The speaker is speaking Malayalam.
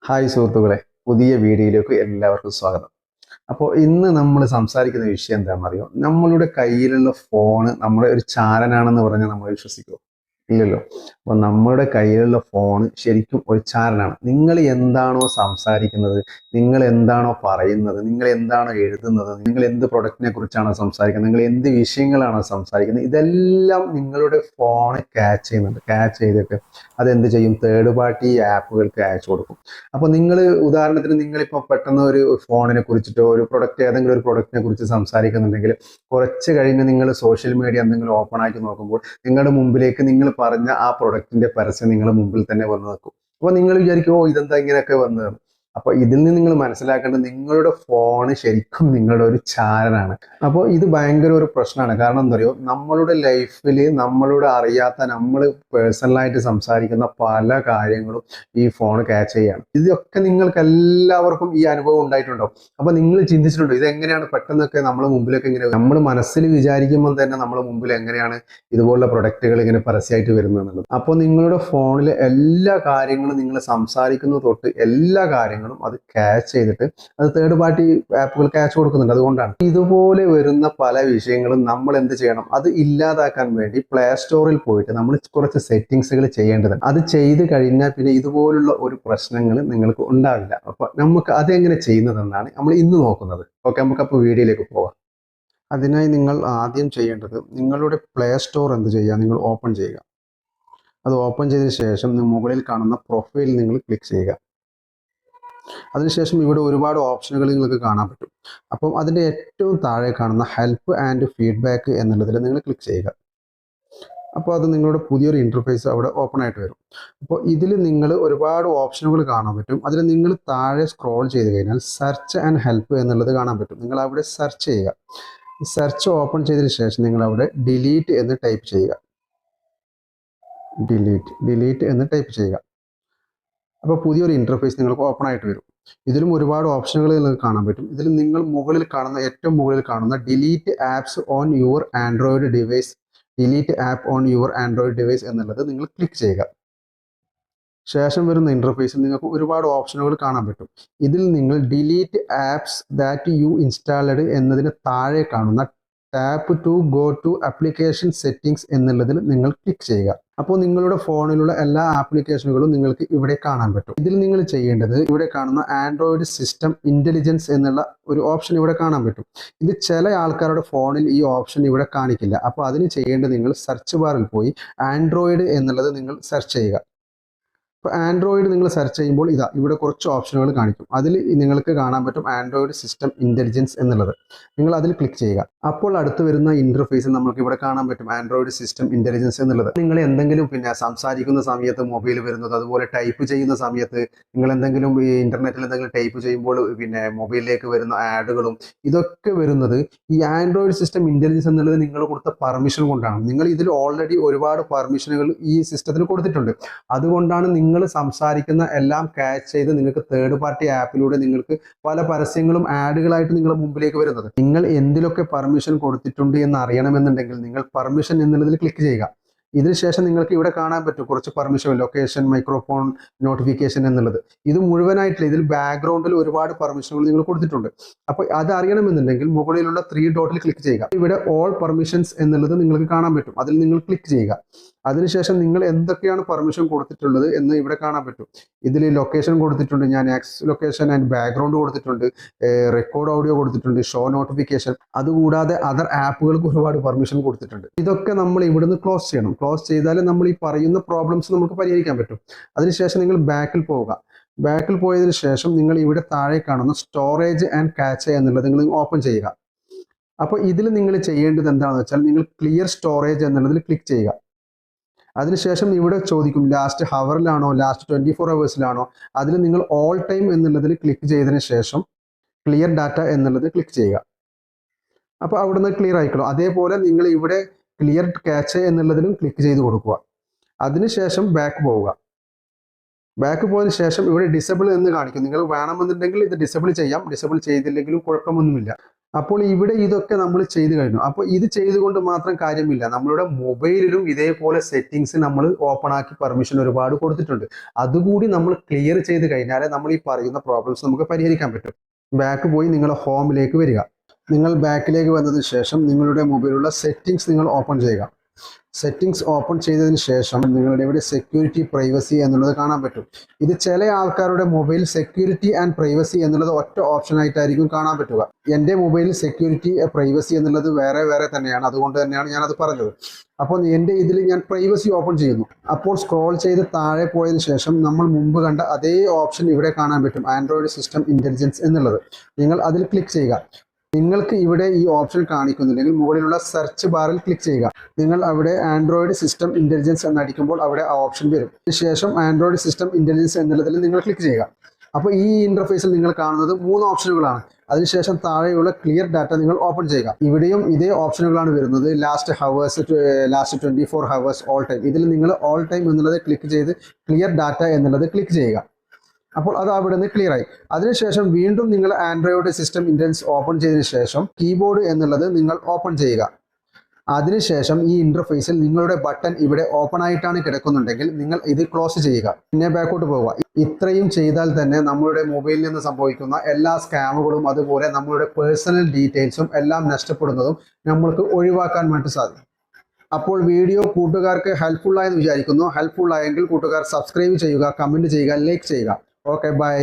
ഹായ് സുഹൃത്തുക്കളെ, പുതിയ വീഡിയോയിലേക്ക് എല്ലാവർക്കും സ്വാഗതം. അപ്പോൾ ഇന്ന് നമ്മൾ സംസാരിക്കുന്ന വിഷയം എന്താണെന്നറിയോ? നമ്മളുടെ കയ്യിലുള്ള ഫോണ് നമ്മുടെ ഒരു ചാരനാണെന്ന് പറഞ്ഞാൽ നമ്മൾ വിശ്വസിക്കുമോ? ഇല്ലല്ലോ. അപ്പോൾ നമ്മുടെ കയ്യിലുള്ള ഫോണ് ശരിക്കും ഒരു ചാരനാണ്. നിങ്ങൾ എന്താണോ സംസാരിക്കുന്നത്, നിങ്ങൾ എന്താണോ പറയുന്നത്, നിങ്ങൾ എന്താണോ എഴുതുന്നത്, നിങ്ങൾ എന്ത് പ്രൊഡക്റ്റിനെ കുറിച്ചാണോ സംസാരിക്കുന്നത്, നിങ്ങൾ എന്ത് വിഷയങ്ങളാണോ സംസാരിക്കുന്നത്, ഇതെല്ലാം നിങ്ങളുടെ ഫോണ് ക്യാച്ച് ചെയ്യുന്നുണ്ട്. ക്യാച്ച് ചെയ്തിട്ട് അതെന്ത് ചെയ്യും? തേർഡ് പാർട്ടി ആപ്പുകൾക്ക് അയച്ചു കൊടുക്കും. അപ്പോൾ നിങ്ങൾ ഉദാഹരണത്തിന് നിങ്ങളിപ്പോൾ പെട്ടെന്ന് ഒരു ഫോണിനെ കുറിച്ചിട്ടോ ഒരു പ്രൊഡക്റ്റ് ഏതെങ്കിലും ഒരു പ്രൊഡക്റ്റിനെ കുറിച്ച് സംസാരിക്കുന്നുണ്ടെങ്കിൽ കുറച്ച് കഴിഞ്ഞ് നിങ്ങൾ സോഷ്യൽ മീഡിയ എന്തെങ്കിലും ഓപ്പൺ ആക്കി നോക്കുമ്പോൾ നിങ്ങളുടെ മുമ്പിലേക്ക് നിങ്ങൾ പറഞ്ഞ ആ പ്രൊഡക്റ്റിന്റെ പരസ്യം നിങ്ങളുടെ മുമ്പിൽ തന്നെ വന്ന് നിൽക്കും. അപ്പോൾ നിങ്ങൾ വിചാരിക്കും, ഓ ഇതെന്താ ഇങ്ങനെയൊക്കെ വന്നത്. അപ്പോൾ ഇതിൽ നിന്ന് നിങ്ങൾ മനസ്സിലാക്കേണ്ടത് നിങ്ങളുടെ ഫോണ് ശരിക്കും നിങ്ങളുടെ ഒരു ചാരനാണ്. അപ്പോൾ ഇത് ഭയങ്കര ഒരു പ്രശ്നമാണ്. കാരണം എന്താ പറയുക, നമ്മളുടെ ലൈഫിൽ നമ്മളുടെ അറിയാത്ത നമ്മൾ പേഴ്സണലായിട്ട് സംസാരിക്കുന്ന പല കാര്യങ്ങളും ഈ ഫോൺ ക്യാച്ച് ചെയ്യാണ്. ഇതൊക്കെ നിങ്ങൾക്ക് എല്ലാവർക്കും ഈ അനുഭവം ഉണ്ടായിട്ടുണ്ടോ? അപ്പോൾ നിങ്ങൾ ചിന്തിച്ചിട്ടുണ്ടോ ഇതെങ്ങനെയാണ് പെട്ടെന്നൊക്കെ നമ്മളെ മുമ്പിലൊക്കെ ഇങ്ങനെ നമ്മൾ മനസ്സിൽ വിചാരിക്കുമ്പോൾ തന്നെ നമ്മളെ മുമ്പിൽ എങ്ങനെയാണ് ഇതുപോലുള്ള പ്രൊഡക്റ്റുകൾ ഇങ്ങനെ പരസ്യമായിട്ട് വരുന്നത് എന്നുള്ളത്. അപ്പോൾ നിങ്ങളുടെ ഫോണിലെ എല്ലാ കാര്യങ്ങളും നിങ്ങൾ സംസാരിക്കുന്നത് തൊട്ട് എല്ലാ കാര്യങ്ങളും അത് ക്യാച്ച് ചെയ്തിട്ട് അത് തേർഡ് പാർട്ടി ആപ്പുകൾ ക്യാച്ച് കൊടുക്കുന്നുണ്ട്. അതുകൊണ്ടാണ് ഇതുപോലെ വരുന്ന പല വിഷയങ്ങളും നമ്മൾ എന്ത് ചെയ്യണം, അത് ഇല്ലാതാക്കാൻ വേണ്ടി പ്ലേ സ്റ്റോറിൽ പോയിട്ട് നമ്മൾ കുറച്ച് സെറ്റിങ്സുകൾ ചെയ്യേണ്ടതുണ്ട്. അത് ചെയ്ത് കഴിഞ്ഞാൽ പിന്നെ ഇതുപോലുള്ള ഒരു പ്രശ്നങ്ങൾ നിങ്ങൾക്ക് ഉണ്ടാവില്ല. അപ്പൊ നമുക്ക് അതെങ്ങനെ ചെയ്യുന്നതെന്നാണ് നമ്മൾ ഇന്ന് നോക്കുന്നത്. ഓക്കെ, നമുക്കപ്പോൾ വീഡിയോയിലേക്ക് പോകാം. അതിനായി നിങ്ങൾ ആദ്യം ചെയ്യേണ്ടത് നിങ്ങളുടെ പ്ലേ സ്റ്റോർ എന്ത് ചെയ്യുക, നിങ്ങൾ ഓപ്പൺ ചെയ്യുക. അത് ഓപ്പൺ ചെയ്തതിന് ശേഷം മുകളിൽ കാണുന്ന പ്രൊഫൈൽ നിങ്ങൾ ക്ലിക്ക് ചെയ്യുക. അതിനുശേഷം ഇവിടെ ഒരുപാട് ഓപ്ഷനുകൾ നിങ്ങൾക്ക് കാണാൻ പറ്റും. അപ്പം അതിൻ്റെ ഏറ്റവും താഴെ കാണുന്ന ഹെൽപ്പ് ആൻഡ് ഫീഡ്ബാക്ക് എന്നുള്ളതിൽ നിങ്ങൾ ക്ലിക്ക് ചെയ്യുക. അപ്പോൾ അത് നിങ്ങളുടെ പുതിയൊരു ഇൻ്റർഫേസ് അവിടെ ഓപ്പൺ ആയിട്ട് വരും. അപ്പോൾ ഇതിൽ നിങ്ങൾ ഒരുപാട് ഓപ്ഷനുകൾ കാണാൻ പറ്റും. അതിൽ നിങ്ങൾ താഴെ സ്ക്രോൾ ചെയ്ത് കഴിഞ്ഞാൽ സെർച്ച് ആൻഡ് ഹെൽപ്പ് എന്നുള്ളത് കാണാൻ പറ്റും. നിങ്ങൾ അവിടെ സെർച്ച് ചെയ്യുക. സെർച്ച് ഓപ്പൺ ചെയ്തതിന് ശേഷം നിങ്ങൾ അവിടെ ഡിലീറ്റ് എന്ന് ടൈപ്പ് ചെയ്യുക. ഡിലീറ്റ് എന്ന് ടൈപ്പ് ചെയ്യുക. അപ്പോൾ പുതിയൊരു ഇൻ്റർഫേസ് നിങ്ങൾക്ക് ഓപ്പൺ ആയിട്ട് വരും. ഇതിലും ഒരുപാട് ഓപ്ഷനുകൾ നിങ്ങൾക്ക് കാണാൻ പറ്റും. ഇതിൽ നിങ്ങൾ മുകളിൽ കാണുന്ന ഏറ്റവും മുകളിൽ കാണുന്ന delete apps on your android device, delete app on your android device എന്നുള്ളത് നിങ്ങൾ ക്ലിക്ക് ചെയ്യുക. ശേഷം വരുന്ന ഇൻ്റർഫേസിൽ നിങ്ങൾക്ക് ഒരുപാട് ഓപ്ഷനുകൾ കാണാൻ പറ്റും. ഇതിൽ നിങ്ങൾ delete apps that you installed എന്നതിന് താഴെ കാണുന്ന tap to go to application settings എന്നുള്ളതിൽ നിങ്ങൾ ക്ലിക്ക് ചെയ്യുക. അപ്പോൾ നിങ്ങളുടെ ഫോണിലുള്ള എല്ലാ ആപ്ലിക്കേഷനുകളും നിങ്ങൾക്ക് ഇവിടെ കാണാൻ പറ്റും. ഇതിൽ നിങ്ങൾ ചെയ്യേണ്ടത് ഇവിടെ കാണുന്ന ആൻഡ്രോയിഡ് സിസ്റ്റം ഇൻ്റലിജൻസ് എന്നുള്ള ഒരു ഓപ്ഷൻ ഇവിടെ കാണാൻ പറ്റും. ഇത് ചില ആൾക്കാരുടെ ഫോണിൽ ഈ ഓപ്ഷൻ ഇവിടെ കാണിക്കില്ല. അപ്പോൾ അതിന് ചെയ്യേണ്ടത് നിങ്ങൾ സെർച്ച് ബാറിൽ പോയി ആൻഡ്രോയിഡ് എന്നുള്ളത് നിങ്ങൾ സെർച്ച് ചെയ്യുക. ഇപ്പോൾ ആൻഡ്രോയിഡ് നിങ്ങൾ സെർച്ച് ചെയ്യുമ്പോൾ ഇവിടെ കുറച്ച് ഓപ്ഷനുകൾ കാണിക്കും. അതിൽ നിങ്ങൾക്ക് കാണാൻ പറ്റും ആൻഡ്രോയിഡ് സിസ്റ്റം ഇൻ്റലിജൻസ് എന്നുള്ളത്. നിങ്ങൾ അതിൽ ക്ലിക്ക് ചെയ്യുക. അപ്പോൾ അടുത്ത് വരുന്ന ഇൻ്റർഫേസിൽ നമുക്ക് ഇവിടെ കാണാൻ പറ്റും ആൻഡ്രോയിഡ് സിസ്റ്റം ഇൻ്റലിജൻസ് എന്നുള്ളത്. നിങ്ങൾ എന്തെങ്കിലും സംസാരിക്കുന്ന സമയത്ത് മൊബൈൽ വരുന്നത്, അതുപോലെ ടൈപ്പ് ചെയ്യുന്ന സമയത്ത് നിങ്ങൾ എന്തെങ്കിലും ഈ ഇൻ്റർനെറ്റിൽ എന്തെങ്കിലും ടൈപ്പ് ചെയ്യുമ്പോൾ മൊബൈലിലേക്ക് വരുന്ന ആഡുകളും ഇതൊക്കെ വരുന്നത് ഈ ആൻഡ്രോയിഡ് സിസ്റ്റം ഇൻ്റലിജൻസ് എന്നുള്ളത് നിങ്ങൾ കൊടുത്ത പെർമിഷൻ കൊണ്ടാണ്. നിങ്ങൾ ഇതിൽ ഓൾറെഡി ഒരുപാട് പെർമിഷനുകൾ ഈ സിസ്റ്റത്തിന് കൊടുത്തിട്ടുണ്ട്. അതുകൊണ്ടാണ് നിങ്ങൾ സംസാരിക്കുന്ന എല്ലാം ക്യാച്ച് ചെയ്ത് നിങ്ങൾക്ക് തേർഡ് പാർട്ടി ആപ്പിലൂടെ നിങ്ങൾക്ക് പല പരസ്യങ്ങളും ആഡുകളായിട്ട് നിങ്ങളുടെ മുമ്പിലേക്ക് വരുന്നത്. നിങ്ങൾ എന്തിലൊക്കെ പെർമിഷൻ കൊടുത്തിട്ടുണ്ട് എന്ന് അറിയണമെന്നുണ്ടെങ്കിൽ നിങ്ങൾ പെർമിഷൻ എന്നുള്ളതിൽ ക്ലിക്ക് ചെയ്യുക. ഇതിനുശേഷം നിങ്ങൾക്ക് ഇവിടെ കാണാൻ പറ്റും കുറച്ച് പെർമിഷൻ, ലൊക്കേഷൻ, മൈക്രോഫോൺ, നോട്ടിഫിക്കേഷൻ എന്നുള്ളത്. ഇത് മുഴുവനായിട്ടില്ല, ഇതിൽ ബാക്ക്ഗ്രൗണ്ടിൽ ഒരുപാട് പെർമിഷനുകൾ നിങ്ങൾ കൊടുത്തിട്ടുണ്ട്. അപ്പോൾ അത് അറിയണമെന്നുണ്ടെങ്കിൽ മുകളിലുള്ള 3 ഡോട്ടിൽ ക്ലിക്ക് ചെയ്യുക. ഇവിടെ ഓൾ പെർമിഷൻസ് എന്നുള്ളത് നിങ്ങൾക്ക് കാണാൻ പറ്റും. അതിൽ നിങ്ങൾ ക്ലിക്ക് ചെയ്യുക. അതിനുശേഷം നിങ്ങൾ എന്തൊക്കെയാണ് പെർമിഷൻ കൊടുത്തിട്ടുള്ളത് എന്ന് ഇവിടെ കാണാൻ പറ്റും. ഇതിൽ ലൊക്കേഷൻ കൊടുത്തിട്ടുണ്ട്, ഞാൻ എക്സ് ലൊക്കേഷൻ ആൻഡ് ബാക്ക്ഗ്രൗണ്ട് കൊടുത്തിട്ടുണ്ട്, റെക്കോർഡ് ഓഡിയോ കൊടുത്തിട്ടുണ്ട്, ഷോ നോട്ടിഫിക്കേഷൻ, അതുകൂടാതെ അതർ ആപ്പുകൾക്ക് ഒരുപാട് പെർമിഷൻ കൊടുത്തിട്ടുണ്ട്. ഇതൊക്കെ നമ്മൾ ഇവിടുന്ന് ക്ലോസ് ചെയ്യണം. ക്ലോസ് ചെയ്താലേ നമ്മൾ ഈ പറയുന്ന പ്രോബ്ലംസ് നമുക്ക് പരിഹരിക്കാൻ പറ്റും. അതിനുശേഷം നിങ്ങൾ ബാക്കിൽ പോവുക. ബാക്കിൽ പോയതിനു ശേഷം നിങ്ങൾ ഇവിടെ താഴെ കാണുന്ന സ്റ്റോറേജ് ആൻഡ് കാച്ച് എന്നുള്ളത് നിങ്ങൾ ഓപ്പൺ ചെയ്യുക. അപ്പോൾ ഇതിൽ നിങ്ങൾ ചെയ്യേണ്ടത് എന്താണെന്ന് വെച്ചാൽ നിങ്ങൾ ക്ലിയർ സ്റ്റോറേജ് എന്നുള്ളതിൽ ക്ലിക്ക് ചെയ്യുക. അതിനുശേഷം ഇവിടെ ചോദിക്കും ലാസ്റ്റ് ഹവറിലാണോ ലാസ്റ്റ് 24 ഹവേഴ്സിലാണോ. അതിൽ നിങ്ങൾ ഓൾ ടൈം എന്നുള്ളതിൽ ക്ലിക്ക് ചെയ്തതിന് ശേഷം ക്ലിയർ ഡാറ്റ എന്നുള്ളത് ക്ലിക്ക് ചെയ്യുക. അപ്പോൾ അവിടുന്ന് ക്ലിയർ ആയിക്കോളും. അതേപോലെ നിങ്ങൾ ഇവിടെ ക്ലിയർ ക്യാച്ച് എന്നുള്ളതിലും ക്ലിക്ക് ചെയ്ത് കൊടുക്കുക. അതിനുശേഷം ബാക്ക് പോവുക. ബാക്ക് പോയതിനു ശേഷം ഇവിടെ ഡിസബിൾ എന്ന് കാണിക്കും. നിങ്ങൾ വേണമെന്നുണ്ടെങ്കിൽ ഇത് ഡിസബിൾ ചെയ്യാം, ഡിസബിൾ ചെയ്തില്ലെങ്കിലും കുഴപ്പമൊന്നുമില്ല. അപ്പോൾ ഇവിടെ ഇതൊക്കെ നമ്മൾ ചെയ്തു കഴിഞ്ഞു. അപ്പോൾ ഇത് ചെയ്തുകൊണ്ട് മാത്രം കാര്യമില്ല. നമ്മളുടെ മൊബൈലിലും ഇതേപോലെ സെറ്റിങ്സ് നമ്മൾ ഓപ്പൺ ആക്കി പെർമിഷൻ ഒരുപാട് കൊടുത്തിട്ടുണ്ട്. അതുകൂടി നമ്മൾ ക്ലിയർ ചെയ്ത് കഴിഞ്ഞാലേ നമ്മൾ ഈ പറയുന്ന പ്രോബ്ലംസ് നമുക്ക് പരിഹരിക്കാൻ പറ്റും. ബാക്ക് പോയി നിങ്ങൾ ഹോമിലേക്ക് വരിക. നിങ്ങൾ ബാക്കിലേക്ക് വന്നതിന് ശേഷം നിങ്ങളുടെ മൊബൈലിലുള്ള സെറ്റിങ്സ് നിങ്ങൾ ഓപ്പൺ ചെയ്യുക. സെറ്റിങ്സ് ഓപ്പൺ ചെയ്തതിന് ശേഷം നിങ്ങളുടെ ഇവിടെ സെക്യൂരിറ്റി പ്രൈവസി എന്നുള്ളത് കാണാൻ പറ്റും. ഇത് ചില ആൾക്കാരുടെ മൊബൈൽ സെക്യൂരിറ്റി ആൻഡ് പ്രൈവസി എന്നുള്ളത് ഒറ്റ ഓപ്ഷൻ ആയിട്ടായിരിക്കും കാണാൻ പറ്റുക. എൻ്റെ മൊബൈലിൽ സെക്യൂരിറ്റി പ്രൈവസി എന്നുള്ളത് വേറെ വേറെ തന്നെയാണ്. അതുകൊണ്ട് തന്നെയാണ് ഞാനത് പറഞ്ഞത്. അപ്പോൾ എൻ്റെ ഇതിൽ ഞാൻ പ്രൈവസി ഓപ്പൺ ചെയ്യുന്നു. അപ്പോൾ സ്ക്രോൾ ചെയ്ത് താഴെ പോയതിനു ശേഷം നമ്മൾ മുമ്പ് കണ്ട അതേ ഓപ്ഷൻ ഇവിടെ കാണാൻ പറ്റും, ആൻഡ്രോയിഡ് സിസ്റ്റം ഇൻ്റലിജൻസ് എന്നുള്ളത്. നിങ്ങൾ അതിൽ ക്ലിക്ക് ചെയ്യുക. നിങ്ങൾക്ക് ഇവിടെ ഈ ഓപ്ഷൻ കാണിക്കുന്നില്ലെങ്കിൽ മുകളിലുള്ള സെർച്ച് ബാറിൽ ക്ലിക്ക് ചെയ്യുക. നിങ്ങൾ അവിടെ ആൻഡ്രോയിഡ് സിസ്റ്റം ഇൻ്റലിജൻസ് എന്നടിക്കുമ്പോൾ അവിടെ ആ ഓപ്ഷൻ വരും. അതിനുശേഷം ആൻഡ്രോയിഡ് സിസ്റ്റം ഇൻ്റലിജൻസ് എന്നുള്ളതിൽ നിങ്ങൾ ക്ലിക്ക് ചെയ്യുക. അപ്പോൾ ഈ ഇൻ്റർഫേസിൽ നിങ്ങൾ കാണുന്നത് 3 ഓപ്ഷനുകളാണ്. അതിനുശേഷം താഴെയുള്ള ക്ലിയർ ഡാറ്റ നിങ്ങൾ ഓപ്പൺ ചെയ്യുക. ഇവിടെയും ഇതേ ഓപ്ഷനുകളാണ് വരുന്നത്. Last hours, last 24 hours, all time. ഇതിൽ നിങ്ങൾ ഓൾ ടൈം എന്നുള്ളത് ക്ലിക്ക് ചെയ്ത് ക്ലിയർ ഡാറ്റ എന്നുള്ളത് ക്ലിക്ക് ചെയ്യുക. അപ്പോൾ അത് അവിടെ നിന്ന് ക്ലിയർ ആയി. അതിനുശേഷം വീണ്ടും നിങ്ങൾ ആൻഡ്രോയിഡ് സിസ്റ്റം ഇൻ്റലിജൻസ് ഓപ്പൺ ചെയ്തതിന് ശേഷം കീബോർഡ് എന്നുള്ളത് നിങ്ങൾ ഓപ്പൺ ചെയ്യുക. അതിനുശേഷം ഈ ഇൻ്റർഫേസിൽ നിങ്ങളുടെ ബട്ടൺ ഇവിടെ ഓപ്പൺ ആയിട്ടാണ് കിടക്കുന്നുണ്ടെങ്കിൽ നിങ്ങൾ ഇത് ക്ലോസ് ചെയ്യുക. പിന്നെ ബാക്കോട്ട് പോകുക. ഇത്രയും ചെയ്താൽ തന്നെ നമ്മളുടെ മൊബൈലിൽ നിന്ന് സംഭവിക്കുന്ന എല്ലാ സ്കാമുകളും അതുപോലെ നമ്മളുടെ പേഴ്സണൽ ഡീറ്റെയിൽസും എല്ലാം നഷ്ടപ്പെടുന്നതും നമ്മൾക്ക് ഒഴിവാക്കാൻ വേണ്ടി സാധിക്കും. അപ്പോൾ വീഡിയോ കൂട്ടുകാർക്ക് ഹെൽപ്ഫുൾ ആയെന്ന് വിചാരിക്കുന്നു. ഹെൽപ്ഫുൾ ആയെങ്കിൽ കൂട്ടുകാർ സബ്സ്ക്രൈബ് ചെയ്യുക, കമൻറ്റ് ചെയ്യുക, ലൈക്ക് ചെയ്യുക. Okay, by.